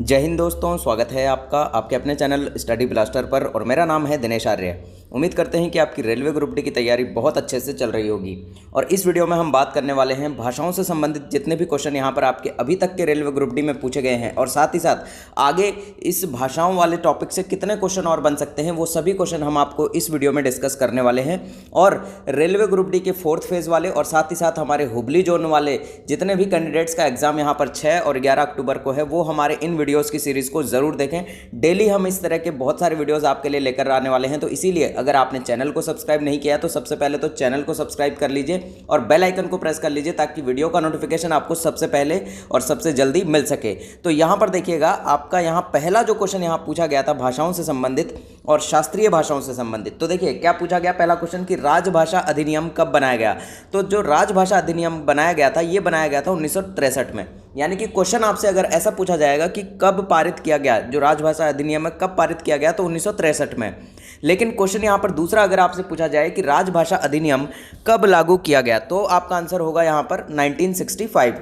जय हिंद दोस्तों, स्वागत है आपका आपके अपने चैनल स्टडी ब्लास्टर पर। और मेरा नाम है दिनेश आर्य। उम्मीद करते हैं कि आपकी रेलवे ग्रुप डी की तैयारी बहुत अच्छे से चल रही होगी। और इस वीडियो में हम बात करने वाले हैं भाषाओं से संबंधित जितने भी क्वेश्चन यहाँ पर आपके अभी तक के रेलवे ग्रुप डी में पूछे गए हैं, और साथ ही साथ आगे इस भाषाओं वाले टॉपिक से कितने क्वेश्चन और बन सकते हैं, वो सभी क्वेश्चन हम आपको इस वीडियो में डिस्कस करने वाले हैं। और रेलवे ग्रुप डी के 4th फेज़ वाले और साथ ही साथ हमारे हुबली जोन वाले जितने भी कैंडिडेट्स का एग्जाम यहाँ पर 6 और 11 अक्टूबर को है, वो हमारे इन वीडियोज़ की सीरीज़ को ज़रूर देखें। डेली हम इस तरह के बहुत सारे वीडियोज़ आपके लिए लेकर आने वाले हैं। तो इसीलिए अगर आपने चैनल को सब्सक्राइब नहीं किया तो सबसे पहले तो चैनल को सब्सक्राइब कर लीजिए और बेल आइकन को प्रेस कर लीजिए, ताकि वीडियो का नोटिफिकेशन आपको सबसे पहले और सबसे जल्दी मिल सके। तो यहाँ पर देखिएगा, आपका यहाँ पहला जो क्वेश्चन यहाँ पूछा गया था भाषाओं से संबंधित और शास्त्रीय भाषाओं से संबंधित। तो देखिए क्या पूछा गया, पहला क्वेश्चन कि राजभाषा अधिनियम कब बनाया गया। तो जो राजभाषा अधिनियम बनाया गया था, ये बनाया गया था 1963 में। यानी कि क्वेश्चन आपसे अगर ऐसा पूछा जाएगा कि कब पारित किया गया, जो राजभाषा अधिनियम है कब पारित किया गया, तो 1963 में। लेकिन क्वेश्चन यहाँ पर दूसरा अगर आपसे पूछा जाए कि राजभाषा अधिनियम कब लागू किया गया, तो आपका आंसर होगा यहाँ पर 1965।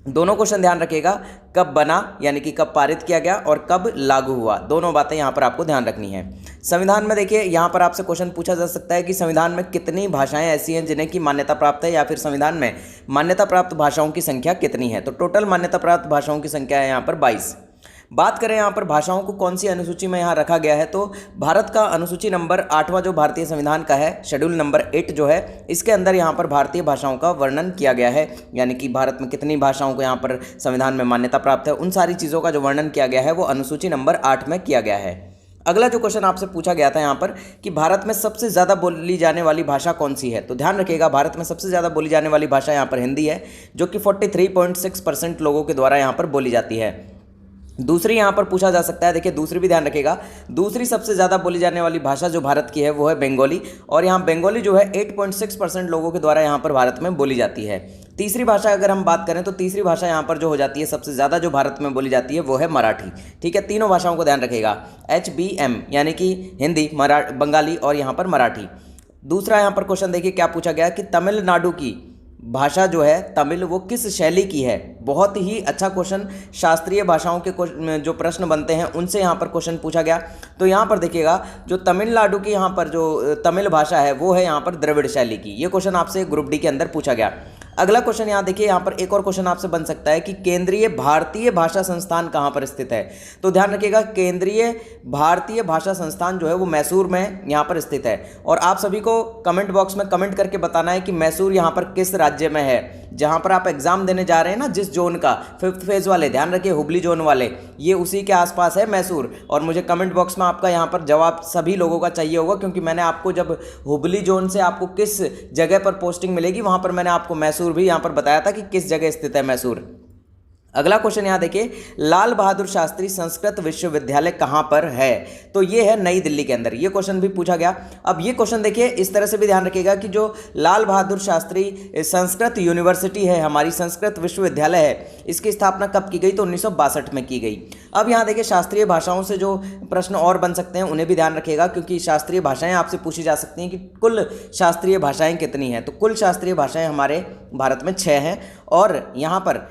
दोनों क्वेश्चन ध्यान रखिएगा, कब बना यानी कि कब पारित किया गया और कब लागू हुआ, दोनों बातें यहाँ पर आपको ध्यान रखनी है। संविधान में देखिए, यहाँ पर आपसे क्वेश्चन पूछा जा सकता है कि संविधान में कितनी भाषाएं ऐसी हैं जिन्हें की मान्यता प्राप्त है, या फिर संविधान में मान्यता प्राप्त भाषाओं की संख्या कितनी है। तो टोटल मान्यता प्राप्त भाषाओं की संख्या है यहाँ पर 22। बात करें यहाँ पर भाषाओं को कौन सी अनुसूची में यहाँ रखा गया है, तो भारत का अनुसूची नंबर 8वां जो भारतीय संविधान का है, शेड्यूल नंबर 8 जो है, इसके अंदर यहाँ पर भारतीय भाषाओं का वर्णन किया गया है। यानी कि भारत में कितनी भाषाओं को यहाँ पर संविधान में मान्यता प्राप्त है, उन सारी चीज़ों का जो वर्णन किया गया है वो अनुसूची नंबर 8 में किया गया है। अगला जो क्वेश्चन आपसे पूछा गया था यहाँ पर कि भारत में सबसे ज़्यादा बोली जाने वाली भाषा कौन सी है। तो ध्यान रखिएगा, भारत में सबसे ज़्यादा बोली जाने वाली भाषा यहाँ पर हिंदी है, जो कि 43.6% लोगों के द्वारा यहाँ पर बोली जाती है। दूसरी यहाँ पर पूछा जा सकता है, देखिए दूसरी भी ध्यान रखिएगा, दूसरी सबसे ज़्यादा बोली जाने वाली भाषा जो भारत की है वो है बंगाली, और यहाँ बंगाली जो है 8.6% लोगों के द्वारा यहाँ पर भारत में बोली जाती है। तीसरी भाषा अगर हम बात करें तो तीसरी भाषा यहाँ पर जो हो जाती है सबसे ज़्यादा जो भारत में बोली जाती है वो है मराठी। ठीक है, तीनों भाषाओं को ध्यान रखिएगा, HBM यानी कि हिंदी, बंगाली और यहाँ पर मराठी। दूसरा यहाँ पर क्वेश्चन देखिए क्या पूछा गया कि तमिलनाडु की भाषा जो है तमिल, वो किस शैली की है। बहुत ही अच्छा क्वेश्चन, शास्त्रीय भाषाओं के जो प्रश्न बनते हैं उनसे यहाँ पर क्वेश्चन पूछा गया। तो यहाँ पर देखिएगा, जो तमिलनाडु की यहाँ पर जो तमिल भाषा है वो है यहाँ पर द्रविड़ शैली की। ये क्वेश्चन आपसे ग्रुप डी के अंदर पूछा गया। अगला क्वेश्चन यहाँ देखिए, यहाँ पर एक और क्वेश्चन आपसे बन सकता है कि केंद्रीय भारतीय भाषा संस्थान कहाँ पर स्थित है। तो ध्यान रखिएगा, केंद्रीय भारतीय भाषा संस्थान जो है वो मैसूर में यहाँ पर स्थित है। और आप सभी को कमेंट बॉक्स में कमेंट करके बताना है कि मैसूर यहाँ पर किस राज्य में है। जहाँ पर आप एग्जाम देने जा रहे हैं ना, जिस जोन का 5th फेज़ वाले, ध्यान रखिए हुबली जोन वाले, ये उसी के आसपास है मैसूर। और मुझे कमेंट बॉक्स में आपका यहाँ पर जवाब सभी लोगों का चाहिए होगा, क्योंकि मैंने आपको जब हुबली जोन से आपको किस जगह पर पोस्टिंग मिलेगी, वहाँ पर मैंने आपको मैसूर भी यहाँ पर बताया था कि किस जगह स्थित है मैसूर। अगला क्वेश्चन यहाँ देखिए, लाल बहादुर शास्त्री संस्कृत विश्वविद्यालय कहाँ पर है। तो ये है नई दिल्ली के अंदर। ये क्वेश्चन भी पूछा गया। अब ये क्वेश्चन देखिए इस तरह से भी ध्यान रखिएगा कि जो लाल बहादुर शास्त्री संस्कृत यूनिवर्सिटी है, हमारी संस्कृत विश्वविद्यालय है, इसकी स्थापना कब की गई, तो 1962 में की गई। अब यहाँ देखिए शास्त्रीय भाषाओं से जो प्रश्न और बन सकते हैं उन्हें भी ध्यान रखिएगा, क्योंकि शास्त्रीय भाषाएं आपसे पूछी जा सकती हैं कि कुल शास्त्रीय भाषाएं कितनी हैं। तो कुल शास्त्रीय भाषाएं हमारे भारत में 6 हैं। और यहाँ पर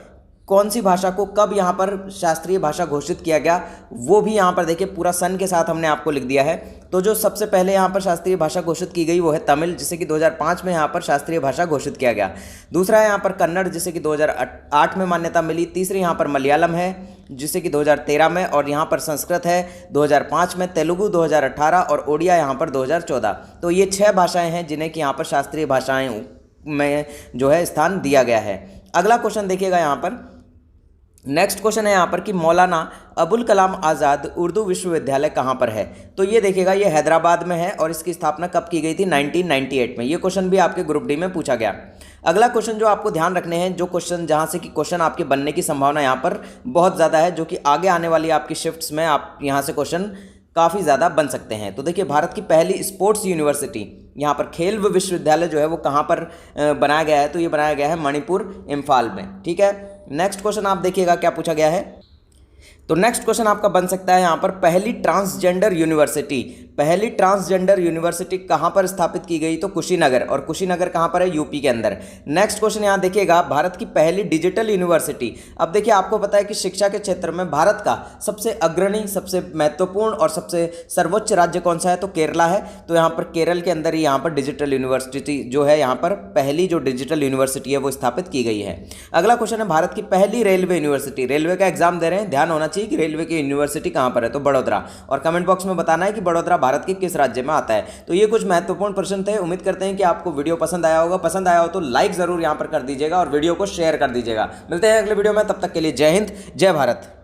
कौन सी भाषा को कब यहाँ पर शास्त्रीय भाषा घोषित किया गया, वो भी यहाँ पर देखिए पूरा सन के साथ हमने आपको लिख दिया है। तो जो सबसे पहले यहाँ पर शास्त्रीय भाषा घोषित की गई वो है तमिल, जिसे कि 2005 में यहाँ पर शास्त्रीय भाषा घोषित किया गया। दूसरा है यहाँ पर कन्नड़, जिसे कि 2008 में मान्यता मिली। तीसरी यहाँ पर मलयालम है, जिसे कि 2013 में, और यहाँ पर संस्कृत है 2005 में, तेलुगु 2018 और ओडिया यहाँ पर 2014। तो ये 6 भाषाएँ हैं जिन्हें कि यहाँ पर शास्त्रीय भाषाएँ में जो है स्थान दिया गया है। अगला क्वेश्चन देखिएगा यहाँ पर, नेक्स्ट क्वेश्चन है यहाँ पर कि मौलाना अबुल कलाम आज़ाद उर्दू विश्वविद्यालय कहाँ पर है। तो ये देखिएगा, ये हैदराबाद में है और इसकी स्थापना कब की गई थी, 1998 में। ये क्वेश्चन भी आपके ग्रुप डी में पूछा गया। अगला क्वेश्चन जो आपको ध्यान रखने हैं, जो क्वेश्चन जहाँ से कि क्वेश्चन आपके बनने की संभावना यहाँ पर बहुत ज़्यादा है, जो कि आगे आने वाली आपकी शिफ्ट्स में आप यहाँ से क्वेश्चन काफ़ी ज़्यादा बन सकते हैं। तो देखिए, भारत की पहली स्पोर्ट्स यूनिवर्सिटी, यहाँ पर खेल विश्वविद्यालय जो है वो कहाँ पर बनाया गया है, तो ये बनाया गया है मणिपुर, इम्फाल में। ठीक है, नेक्स्ट क्वेश्चन आप देखिएगा क्या पूछा गया है। तो नेक्स्ट क्वेश्चन आपका बन सकता है यहाँ पर, पहली ट्रांसजेंडर यूनिवर्सिटी कहाँ पर स्थापित की गई? तो कुशीनगर, और कुशीनगर कहाँ पर है? यूपी के अंदर। नेक्स्ट क्वेश्चन यहाँ देखिएगा, भारत की पहली डिजिटल यूनिवर्सिटी। अब देखिए आपको पता है कि शिक्षा के क्षेत्र में भारत का सबसे अग्रणी, सबसे महत्वपूर्ण और सबसे सर्वोच्च राज्य कौन सा है? तो केरला है। तो यहाँ पर केरल के अंदर ही यहाँ पर डिजिटल यूनिवर्सिटी जो है, यहाँ पर पहली जो डिजिटल यूनिवर्सिटी है वो स्थापित की गई है। अगला क्वेश्चन है, भारत की पहली रेलवे यूनिवर्सिटी। रेलवे का एग्जाम दे रहे हैं, ध्यान होना चाहिए कि रेलवे की यूनिवर्सिटी कहाँ पर है? तो बड़ौदा। और कमेंट बॉक्स में बताना है कि बड़ौदा भारत के किस राज्य में आता है। तो ये कुछ महत्वपूर्ण प्रश्न थे। उम्मीद करते हैं कि आपको वीडियो पसंद आया होगा। पसंद आया हो तो लाइक जरूर यहां पर कर दीजिएगा और वीडियो को शेयर कर दीजिएगा। मिलते हैं अगले वीडियो में, तब तक के लिए जय हिंद, जय भारत।